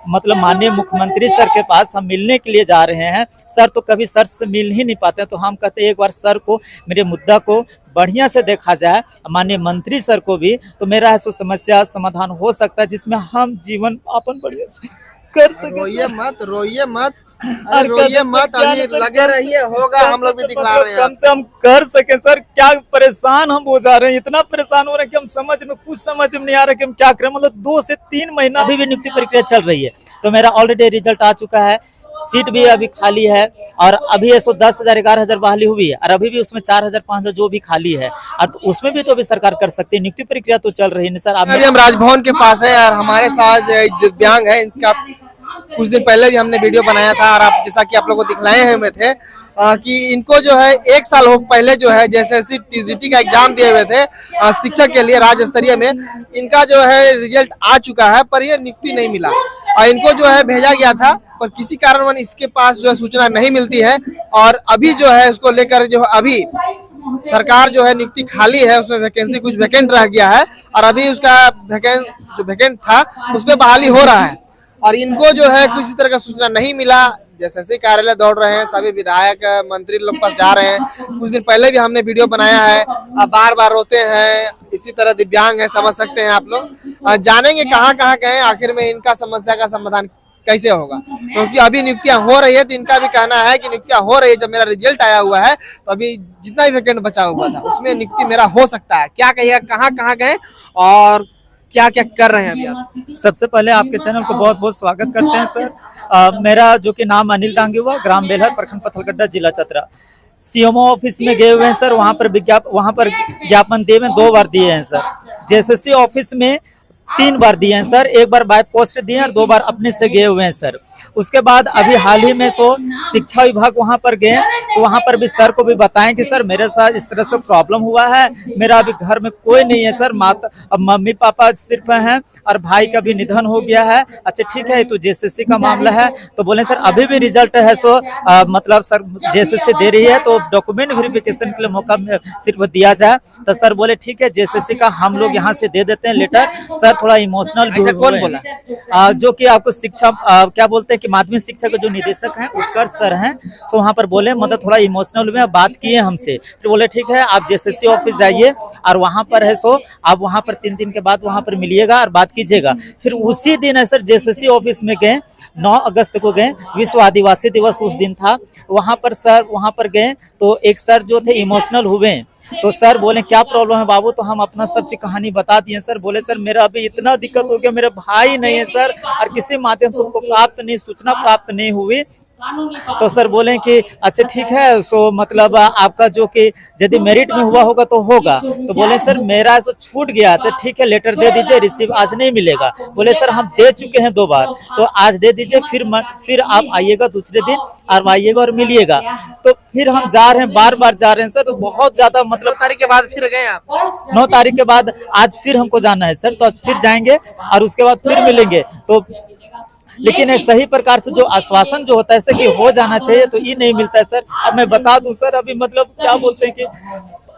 मतलब माननीय मुख्यमंत्री सर के पास हम मिलने के लिए जा रहे हैं। सर तो कभी सर से मिल ही नहीं पाते, तो हम कहते हैं एक बार सर को मेरे मुद्दा को बढ़िया से देखा जाए, माननीय मंत्री सर को भी, तो मेरा ऐसा समस्या समाधान हो सकता है जिसमें हम जीवन यापन बढ़िया से कर सके। रोइए मत, रोइए मत, अरे रोइए मत, अभी लगे रहिए, होगा, हम लोग भी दिखला रहे हैं। कम से हम कर सके सर, क्या परेशान हम हो जा रहे हैं, इतना परेशान हो रहे हैं कि हम कुछ समझ में नहीं आ रहा कि हम क्या करें। मतलब 2 से 3 महीना अभी भी नियुक्ति प्रक्रिया चल रही है, तो मेरा ऑलरेडी रिजल्ट आ चुका है, सीट भी अभी खाली है, और अभी 10,000 11,000 बहाली हुई है, और अभी भी उसमें 4,000 5,000 जो भी खाली है, और तो उसमें भी तो अभी सरकार कर सकती है। नियुक्ति प्रक्रिया तो चल रही है सर। अभी हम राजभवन के पास है और हमारे साथ दिव्यांग है, इनका कुछ दिन पहले भी हमने वीडियो बनाया था, और आप जैसा कि आप लोगों को दिखलाए हुए थे कि इनको जो है 1 साल हो पहले जो है JSSC TGT का एग्जाम दिए हुए थे शिक्षक के लिए राज्य स्तरीय में, इनका जो है रिजल्ट आ चुका है, पर ये नियुक्ति नहीं मिला, और इनको जो है भेजा गया था, पर किसी कारणवश इसके पास जो है सूचना नहीं मिलती है, और अभी जो है उसको लेकर जो अभी सरकार जो है नियुक्ति खाली है, उसमें वैकेंसी कुछ वैकेंट रह गया है, और अभी उसका जो वैकेंट था उसमें बहाली हो रहा है, और इनको जो है किसी तरह का सूचना नहीं मिला। JSSC कार्यालय दौड़ रहे हैं, सभी विधायक मंत्री लोग पास जा रहे हैं। कुछ दिन पहले भी हमने वीडियो बनाया है, बार बार रोते हैं, इसी तरह दिव्यांग है, समझ सकते हैं आप लोग। जानेंगे कहाँ कहाँ गए, आखिर में इनका समस्या का समाधान कैसे होगा, क्योंकि अभी नियुक्तियां हो रही है, तो इनका भी कहना है कि नियुक्तियां हो रही है, जब मेरा रिजल्ट आया हुआ है तो अभी जितना भी वैकेंट बचा हुआ था उसमें नियुक्ति मेरा हो सकता है। क्या कहिएगा, कहाँ कहाँ गए और क्या क्या कर रहे हैं अभी आप? सबसे पहले आपके चैनल को बहुत बहुत स्वागत करते हैं सर। मेरा जो कि नाम अनिल दांगी हुआ, ग्राम बेलहर, प्रखंड पथलगड्डा, जिला चतरा। CMO ऑफिस में गए हुए हैं सर, वहाँ पर ज्ञापन दिए हुए 2 बार दिए हैं सर। JSSC ऑफिस में 3 बार दिए हैं सर, 1 बार बाय पोस्ट दिए और 2 बार अपने से गए हुए हैं सर। उसके बाद अभी हाल ही में शिक्षा विभाग वहां पर गए, तो वहां पर भी सर को भी बताएं कि सर मेरे साथ इस तरह से प्रॉब्लम हुआ है, मेरा अभी घर में कोई नहीं है सर, अब मम्मी पापा सिर्फ हैं और भाई का भी निधन हो गया है। अच्छा ठीक है, तो JSSC का मामला है, तो बोले सर अभी भी रिजल्ट है, मतलब सर JSSC दे रही है, तो डॉक्यूमेंट वेरिफिकेशन के लिए मौका सिर्फ दिया जाए। तो सर बोले ठीक है, JSSC का हम लोग यहाँ से दे देते हैं लेटर। सर थोड़ा इमोशनल भी कौन बोला? जो कि आपको शिक्षा क्या बोलते हैं कि माध्यमिक शिक्षा के जो निदेशक हैं उत्कर्ष सर हैं, सो वहाँ पर बोले, मतलब थोड़ा इमोशनल में बात किए हमसे, फिर बोले ठीक है आप JSSC ऑफिस जाइए, और वहाँ पर है आप वहाँ पर 3 दिन के बाद वहाँ पर मिलिएगा और बात कीजिएगा। फिर उसी दिन है सर JSSC ऑफिस में गए, 9 अगस्त को गए, विश्व आदिवासी दिवस उस दिन था, वहाँ पर गए, तो एक सर जो थे इमोशनल हुए, तो सर बोले क्या प्रॉब्लम है बाबू, तो हम अपना सब चीज कहानी बता दिए। सर बोले सर मेरा अभी इतना दिक्कत हो गया, मेरे भाई नहीं है सर, और किसी माध्यम से उनको सूचना प्राप्त नहीं हुई। तो सर बोले कि अच्छा ठीक है, मतलब आपका जो कि यदि मेरिट में हुआ होगा तो होगा। तो बोले सर मेरा छूट गया, तो ठीक है लेटर दे दीजिए, रिसीव आज नहीं मिलेगा। बोले सर हम दे चुके हैं 2 बार, तो आज दे दीजिए, फिर आप आइएगा दूसरे दिन और आइएगा और मिलिएगा। तो फिर हम जा रहे हैं, बार जा रहे हैं सर, तो बहुत ज्यादा मतलब 9 तारीख के बाद फिर गए आप? 9 तारीख के बाद आज फिर हमको जाना है सर, तो आज फिर जाएंगे और उसके बाद फिर मिलेंगे। तो लेकिन सही प्रकार से जो आश्वासन जो होता है सर कि हो जाना चाहिए, तो ये नहीं मिलता है सर। अब मैं बता दूं सर, अभी मतलब क्या बोलते हैं कि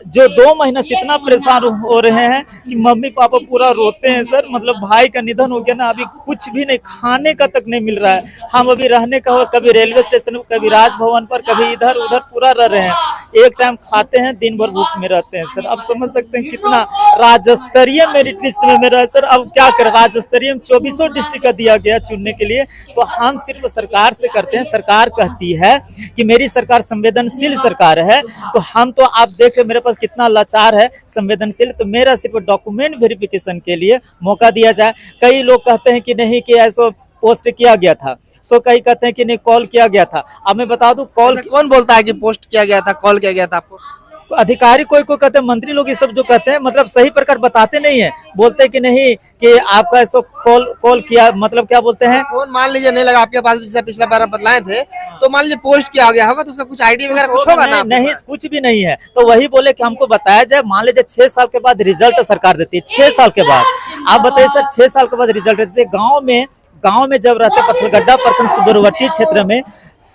जो 2 महीना से इतना परेशान हो रहे हैं कि मम्मी पापा पूरा रोते हैं सर, मतलब भाई का निधन हो गया ना, अभी कुछ भी नहीं, खाने का तक नहीं मिल रहा है। हम अभी रहने का कभी रेलवे स्टेशन पर, कभी राजभवन पर, कभी इधर उधर पूरा रह रहे हैं, एक टाइम खाते हैं, दिन भर भूख में रहते हैं सर। अब समझ सकते हैं कितना राज्य स्तरीय मेरिट लिस्ट में मेरा है सर। अब क्या करें, राज्य स्तरीय में 24 डिस्ट्रिक्ट का दिया गया चुनने के लिए, तो हम सिर्फ सरकार से करते हैं। सरकार कहती है कि मेरी सरकार संवेदनशील सरकार है, तो हम तो आप देख रहे मेरे पास कितना लाचार है, संवेदनशील, तो मेरा सिर्फ डॉक्यूमेंट वेरिफिकेशन के लिए मौका दिया जाए। कई लोग कहते हैं कि नहीं कि ऐसा पोस्ट किया गया था, कई कहते हैं कि नहीं कॉल किया गया था। अब मैं बता दूं कॉल कौन बोलता है कि पोस्ट किया गया था, कॉल किया गया था आपको? अधिकारी कोई कहते हैं, मंत्री लोग ये सब जो कहते हैं, मतलब सही प्रकार बताते नहीं है, बोलते हैं कि नहीं कि आपका ऐसा कॉल किया, मतलब क्या बोलते हैं, फोन मान लीजिए नहीं लगा आपके पास, जैसे पिछला बार बतलाए थे, तो मान लीजिए पोस्ट किया गया होगा, तो उसका कुछ आईडी वगैरह कुछ होगा ना? नहीं कुछ भी नहीं है। तो वही बोले कि हमको बताया जाए, मान लीजिए 6 साल के बाद रिजल्ट सरकार देती है, 6 साल के बाद। आप बताइए सर, 6 साल के बाद रिजल्ट देते, गाँव में जब रहते पथलगड्डा प्रखंड सुदूरवर्ती क्षेत्र में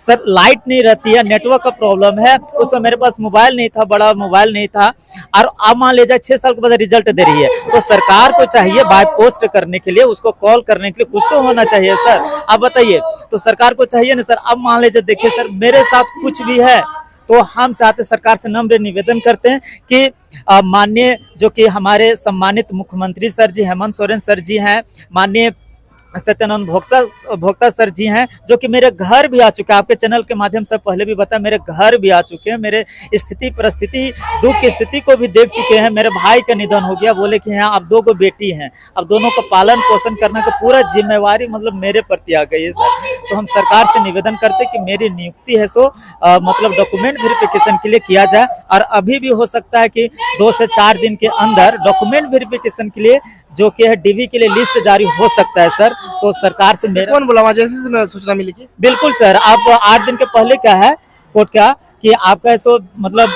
सर लाइट नहीं रहती है, नेटवर्क का प्रॉब्लम है। उस समय मेरे पास मोबाइल नहीं था, बड़ा मोबाइल नहीं था, और अब मान लीजिए 6 साल के बाद रिजल्ट दे रही है, तो सरकार को चाहिए बाय पोस्ट करने के लिए, उसको कॉल करने के लिए कुछ तो होना चाहिए सर। अब बताइए, तो सरकार को चाहिए ना सर। अब मान लीजिए देखिए सर, मेरे साथ कुछ भी है तो हम चाहते, सरकार से नम्र निवेदन करते हैं कि माननीय जो कि हमारे सम्मानित मुख्यमंत्री सर जी हेमंत सोरेन सर जी हैं, माननीय सत्यानंद भोक्ता सर जी हैं, जो कि मेरे घर भी आ चुके हैं, आपके चैनल के माध्यम से पहले भी बताया, मेरे घर भी आ चुके हैं, मेरे स्थिति परिस्थिति दुख की स्थिति को भी देख चुके हैं। मेरे भाई का निधन हो गया, बोले कि हाँ अब 2 बेटी हैं, अब दोनों का पालन पोषण करने का पूरा जिम्मेवारी मतलब मेरे प्रति आ गई है सर। तो हम सरकार से निवेदन करते कि मेरी नियुक्ति है सो मतलब डॉक्यूमेंट वेरिफिकेशन के लिए किया जाए, और अभी भी हो सकता है कि 2 से 4 दिन के अंदर डॉक्यूमेंट वेरिफिकेशन के लिए जो कि है डीवी के लिए लिस्ट जारी हो सकता है सर। तो सरकार से मेरा, कौन बोला वहाँ जैसे मैं सूचना मिली कि बिल्कुल सर, आप 8 दिन के पहले क्या है कोर्ट का कि आपका सो मतलब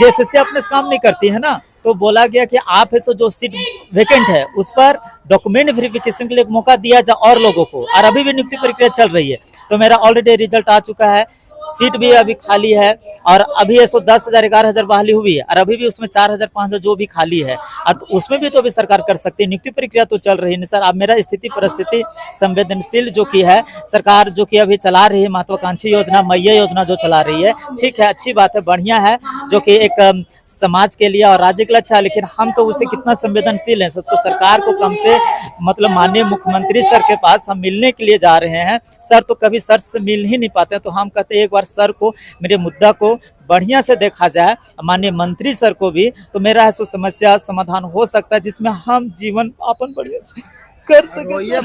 जैसे अपने से काम नहीं करती है ना, तो बोला गया कि आप है सो जो सीट वेकेंट है उस पर डॉक्यूमेंट वेरिफिकेशन के लिए एक मौका दिया जाए और लोगों को, और अभी भी नियुक्ति प्रक्रिया चल रही है। तो मेरा ऑलरेडी रिजल्ट आ चुका है, सीट भी अभी खाली है, और अभी है सो 10,000 11,000 बहाली हुई है, और अभी भी उसमें 4,000 5,000 जो भी खाली है, और उसमें भी तो अभी सरकार कर सकती है। नियुक्ति प्रक्रिया तो चल रही है सर। अब मेरा स्थिति परिस्थिति संवेदनशील जो कि है, सरकार जो कि अभी चला रही है महत्वाकांक्षी योजना, मैया योजना जो चला रही है, ठीक है, अच्छी बात है, बढ़िया है, जो कि एक समाज के लिए और राज्य के लिए अच्छा है, लेकिन हम तो उसे कितना संवेदनशील है सर। तो सरकार को कम से मतलब माननीय मुख्यमंत्री सर के पास हम मिलने के लिए जा रहे हैं सर, तो कभी सर से मिल ही नहीं पाते हैं, तो हम कहते हैं एक बार सर को मेरे मुद्दा को बढ़िया से देखा जाए, माननीय मंत्री सर को भी, तो मेरा ऐसा समस्या समाधान हो सकता है जिसमें हम जीवन यापन बढ़िया से कर सके। रोइए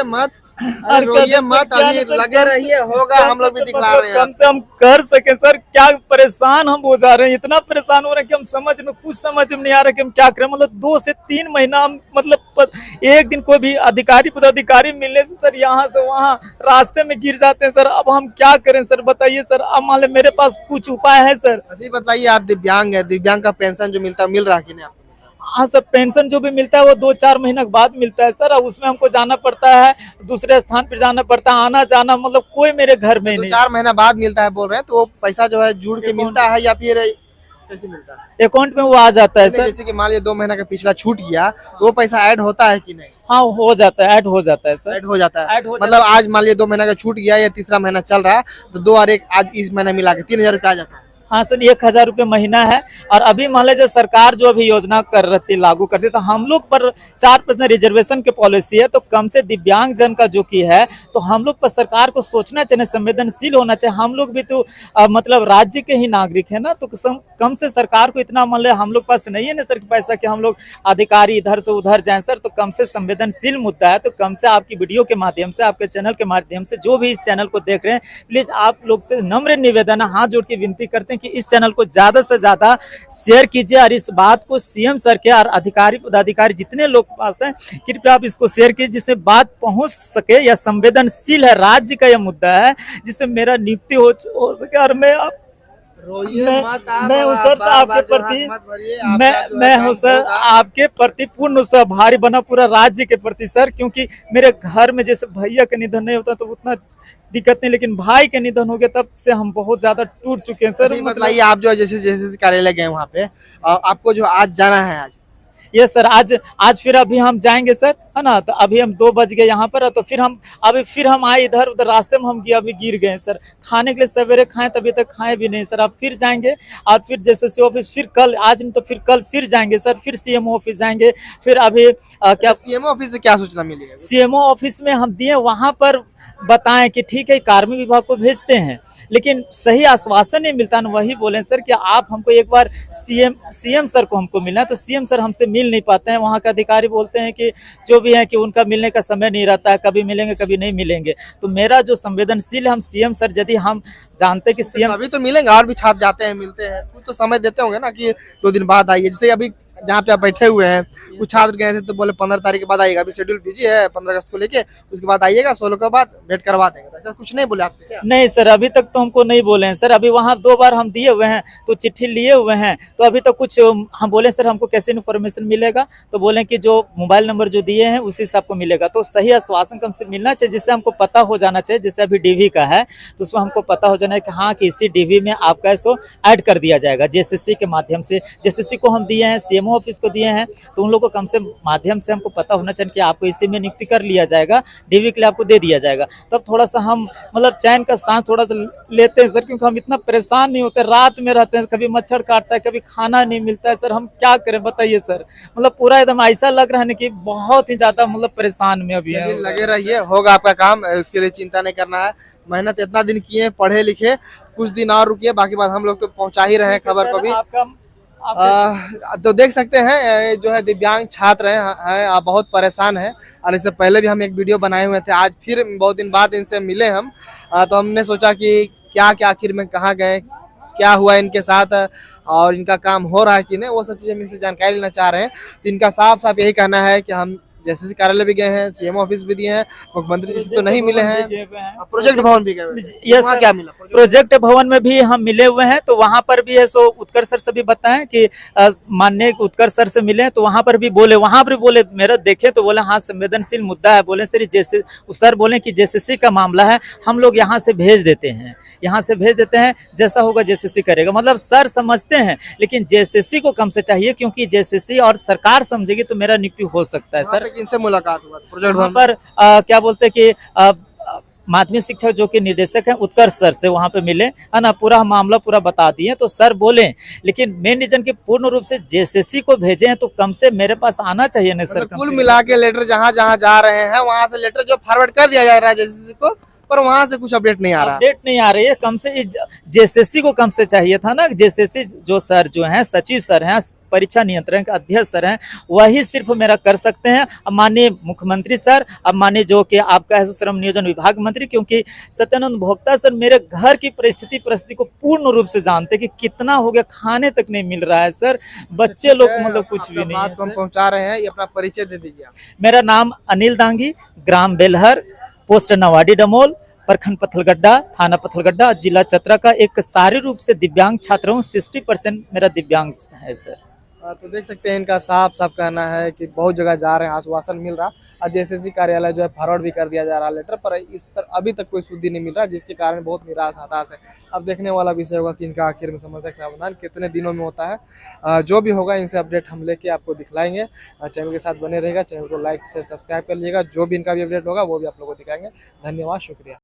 मत, अरे रोइए मत, अभी लगे रहिए, होगा, हम लोग भी दिखला रहे हैं। कम से हम कर सके सर। क्या परेशान हम हो जा रहे हैं, इतना परेशान हो रहे हैं कि हम कुछ समझ में नहीं आ रहा कि हम क्या करें। मतलब 2 से 3 महीना हम मतलब एक दिन कोई भी अधिकारी पदाधिकारी मिलने से सर यहाँ से वहाँ रास्ते में गिर जाते हैं सर। अब हम क्या करें सर, बताइए सर। अब मान लो मेरे पास कुछ उपाय है सर। अच्छा बताइए, आप दिव्यांग है, दिव्यांग का पेंशन जो मिलता है मिल रहा है कि नहीं आपको? हाँ सर, पेंशन जो भी मिलता है वो 2-4 महीने के बाद मिलता है सर, और उसमें हमको जाना पड़ता है, दूसरे स्थान पर जाना पड़ता है, आना जाना, मतलब कोई मेरे घर में नहीं। 4 महीना बाद मिलता है बोल रहे हैं, तो वो पैसा जो है जुड़ के मिलता है या फिर कैसे मिलता है? अकाउंट में वो आ जाता है सर। जैसे कि मान लिया 2 महीना का पिछला छूट गया, तो वो पैसा ऐड होता है कि नहीं? हाँ हो जाता है, ऐड हो जाता है सर। ऐड हो जाता है, ऐड हो मतलब आज मान लिया 2 महीना का छूट गया या तीसरा महीना चल रहा है, तो 2 और 1 आज इस महीना मिला के 3,000 रुपया आ जाता है। हाँ सर, 1,000 रुपये महीना है। और अभी मान लीजिए सरकार जो अभी योजना कर रही लागू करती, तो हम लोग पर 4% रिजर्वेशन की पॉलिसी है, तो कम से दिव्यांग जन का जो की है, तो हम लोग पर सरकार को सोचना चाहिए, संवेदनशील होना चाहिए। हम लोग भी तो मतलब राज्य के ही नागरिक है ना, तो कम से सरकार को इतना मान लो हम लोग पास नहीं है ना सर पैसा कि हम लोग अधिकारी इधर से उधर जाएं सर। तो कम से संवेदनशील मुद्दा है, तो कम से आपकी वीडियो के माध्यम से, आपके चैनल के माध्यम से जो भी इस चैनल को देख रहे हैं, प्लीज आप लोग से नम्र निवेदन है, हाथ जोड़ के विनती करते हैं कि इस चैनल को ज्यादा से ज्यादा शेयर कीजिए, और इस बात को सीएम सर के और अधिकारी पदाधिकारी जितने लोग पास हैं, कृपया आप इसको शेयर कीजिए, जिससे बात पहुंच सके। यह संवेदनशील है, राज्य का यह मुद्दा है, जिससे मेरा नियुक्ति हो सके। और मैं हूँ सर आपके प्रति, मैं हूँ सर आपके प्रति पूर्ण आभारी बना, पूरा राज्य के प्रति सर, क्योंकि मेरे घर में जैसे भैया का निधन नहीं होता तो उतना दिक्कत नहीं, लेकिन भाई का निधन हो गया तब से हम बहुत ज्यादा टूट चुके हैं सर। मतलब आप जो जैसे कार्यालय गए वहाँ पे, आपको जो आज जाना है आज? ये सर आज फिर अभी हम जाएंगे सर, है ना। तो अभी हम 2 बज गए यहाँ पर, तो फिर हम आए इधर उधर, रास्ते में हम अभी गिर गए सर। खाने के लिए सवेरे खाएं, तभी तक खाए भी नहीं सर। अब फिर जाएंगे, और फिर जैसे ऑफिस, फिर कल, आज नहीं तो फिर कल फिर जाएंगे सर, फिर सीएमओ ऑफिस जाएंगे। फिर अभी क्या सीएमओ ऑफिस से क्या सूचना मिली है? सीएमओ ऑफिस में हम दिए, वहां पर बताएं कि ठीक है कार्मिक विभाग को भेजते हैं, लेकिन सही आश्वासन नहीं मिलता ना। वही बोले सर कि आप हमको एक बार सीएम सर को हमको मिलना है, तो सीएम सर हमसे मिल नहीं पाते हैं। वहाँ का अधिकारी बोलते हैं कि जो भी है कि उनका मिलने का समय नहीं रहता है, कभी मिलेंगे कभी नहीं मिलेंगे। तो मेरा जो संवेदनशील है, हम सीएम सर, यदि हम जानते कि सीएम अभी तो मिलेंगे, और भी छाप जाते हैं, मिलते हैं, कुछ तो समय देते होंगे ना कि 2 दिन बाद आइए। जैसे अभी जहाँ पे आप बैठे हुए हैं, कुछ छात्र गए थे तो बोले 15 तारीख के बाद आइएगा, अभी शेड्यूल बिजी है 15 अगस्त को लेके, उसके बाद आइएगा, 16 के बाद भेंट करवा देंगे। ऐसा कुछ नहीं बोले आपसे क्या? नहीं सर, अभी तक तो हमको नहीं बोले हैं सर। अभी वहाँ 2 बार हम दिए हुए हैं तो चिट्ठी लिए हुए हैं, तो अभी तक कुछ हम बोले सर हमको कैसे इन्फॉर्मेशन मिलेगा, तो बोले कि जो मोबाइल नंबर जो दिए हैं उसी से आपको मिलेगा। तो सही आश्वासन हमसे मिलना चाहिए, जिससे हमको पता हो जाना चाहिए। जैसे अभी डीवी का है तो उसमें हमको पता हो जाना है कि हाँ कि इसी डीवी में आपका इसको ऐड कर दिया जाएगा जेएसएससी के माध्यम से। जेएसएससी को हम दिए हैं, सीएमओ ऑफिस को दिए हैं, तो उन लोगों को कम से माध्यम से हमको पता होना चाहिए कि आपको इसी में नियुक्ति कर लिया जाएगा, डीवी के लिए आपको दे दिया जाएगा। तब थोड़ा सा हम मतलब चैन का सांस थोड़ा सा लेते हैं सर, क्योंकि हम इतना परेशान नहीं होते, रात में रहते हैं, कभी मच्छर काटता है, कभी खाना नहीं मिलता है सर, हम क्या करें बताइए सर। मतलब पूरा एकदम ऐसा लग रहा है ना कि बहुत ही ज्यादा मतलब परेशान में अभी है। लगे रहिए, होगा आपका काम, उसके लिए चिंता नहीं करना है। मेहनत इतना दिन किए, पढ़े लिखे, कुछ दिन और रुकिए, बाकी बात हम लोग तो पहुंचा ही रहे हैं खबर को भी। तो देख सकते हैं ये जो है दिव्यांग छात्र हैं, आप बहुत परेशान हैं। और इससे पहले भी हम एक वीडियो बनाए हुए थे, आज फिर बहुत दिन बाद इनसे मिले हम। तो हमने सोचा कि क्या क्या आखिर में कहाँ गए, क्या हुआ इनके साथ, और इनका काम हो रहा है कि नहीं, वो सब चीज़ हम इनसे जानकारी लेना चाह रहे हैं। तो इनका साफ साफ यही कहना है कि हम जेएसएससी कार्यालय भी गए हैं, सीएम ऑफिस भी दिए हैं, मुख्यमंत्री जी से तो नहीं मिले हैं, प्रोजेक्ट भवन भी गए हैं। यस वहाँ सर, क्या मिला? प्रोजेक्ट भवन में भी हम मिले हुए हैं, तो वहाँ पर भी है सो उत्कर्ष सर से भी बताएं कि माननीय उत्कर्ष सर से मिले, तो वहाँ पर भी बोले मेरा देखे तो बोले हाँ संवेदनशील मुद्दा है। बोले सर जैसे सर बोले कि जेएसएससी का मामला है, हम लोग यहाँ से भेज देते हैं, जैसा होगा जेएसएससी करेगा। मतलब सर समझते हैं, लेकिन जेएसएससी को कम से चाहिए, क्योंकि जेएसएससी और सरकार समझेगी तो मेरा नियुक्ति हो सकता है सर। इनसे मुलाकात हुआ प्रोजेक्ट वहाँ भवन पर क्या बोलते हैं कि माध्यमिक शिक्षक जो कि निर्देशक हैं उत्कर्ष सर से वहाँ पे मिले, है ना, पूरा मामला पूरा बता दिए। तो सर बोले लेकिन मेन रीजन की पूर्ण रूप से जेएसएससी को भेजे हैं, तो कम से मेरे पास आना चाहिए ना सर। कुल मिला के लेटर जहाँ जहाँ जा रहे हैं वहाँ से लेटर जो फॉरवर्ड कर दिया जा रहा है जेएसएससी को, पर वहाँ से कुछ अपडेट नहीं आ रहा। अपडेट नहीं आ रही है, कम से जेएसएससी को कम से चाहिए था ना। जेएसएससी जो सर जो हैं सचिव सर हैं, परीक्षा नियंत्रण के अध्यक्ष सर हैं, वही सिर्फ मेरा कर सकते हैं। अब माननीय मुख्यमंत्री सर, अब माननीय जो कि आपका है श्रम नियोजन विभाग मंत्री, क्योंकि सत्यानंद भोक्ता सर मेरे घर की परिस्थिति को पूर्ण रूप से जानते कि कितना हो गया, खाने तक नहीं मिल रहा है सर, बच्चे लोग मतलब कुछ भी नहीं है। हम पहुँचा रहे हैं, ये अपना परिचय दे दीजिए। मेरा नाम अनिल दांगी, ग्राम बेलहर, पोस्ट नवाडी डमोल, प्रखंड पत्थलगड्ढा, थाना पत्थलगड्ढा, जिला चतरा का एक सारे रूप से दिव्यांग छात्र हूँ। 60% मेरा दिव्यांग है सर। तो देख सकते हैं इनका साफ साफ कहना है कि बहुत जगह जा रहे हैं, आश्वासन मिल रहा, और जेएसएससी कार्यालय जो है फॉरवर्ड भी कर दिया जा रहा लेटर, पर इस पर अभी तक कोई सुधि नहीं मिल रहा, जिसके कारण बहुत निराश हताश है। अब देखने वाला विषय होगा कि इनका आखिर में समस्या का समाधान कितने दिनों में होता है। जो भी होगा इनसे अपडेट हम लेके आपको दिखलाएंगे। चैनल के साथ बने रहेगा, चैनल को लाइक शेयर सब्सक्राइब कर लीजिएगा, जो भी इनका भी अपडेट होगा वो भी आप लोगों को दिखाएंगे। धन्यवाद, शुक्रिया।